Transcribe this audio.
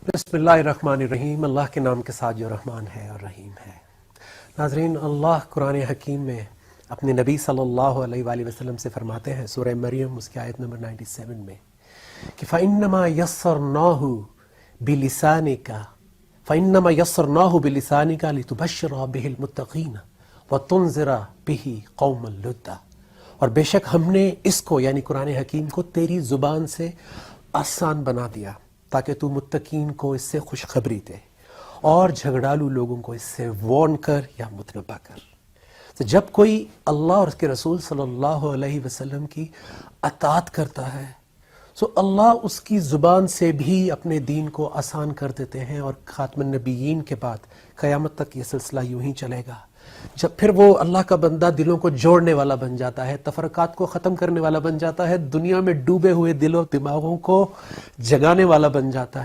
बिस्मिल्लाहिर्रहमानिर्रहीम। अल्लाह के नाम के साथ जो रहमान है और रहीम है। नाज़रीन, अल्लाह कुरान हकीम में अपने नबी सल्लल्लाहु अलैहि वसल्लम से फरमाते हैं सूरह मरियम उसकी आयत नंबर 97 में कि फ़इन्नमा यस्सरनाहु बिलिसानिका लितुबश्शिरा बिहिल मुत्तक़ीन व तुनज़िरा बिही कौमन लुद्दा। और बेशक हमने इसको यानी कुरान हकीम को तेरी ज़ुबान से आसान बना दिया ताकि तू मुत्तकीन को इससे खुशखबरी दे और झगड़ालू लोगों को इससे वार्न कर या मुतनबा कर। तो जब कोई अल्लाह और उसके रसूल सल्लल्लाहु अलैहि वसल्लम की अताअत करता है तो अल्लाह उसकी ज़ुबान से भी अपने दीन को आसान कर देते हैं और खातमुन नबिय्यीन के बाद क़यामत तक ये सिलसिला यूं ही चलेगा। जब फिर वो अल्लाह का बंदा दिलों को जोड़ने वाला बन जाता है, तफरकात को ख़त्म करने वाला बन जाता है, दुनिया में डूबे हुए दिलों दिमागों को जगाने वाला बन जाता है।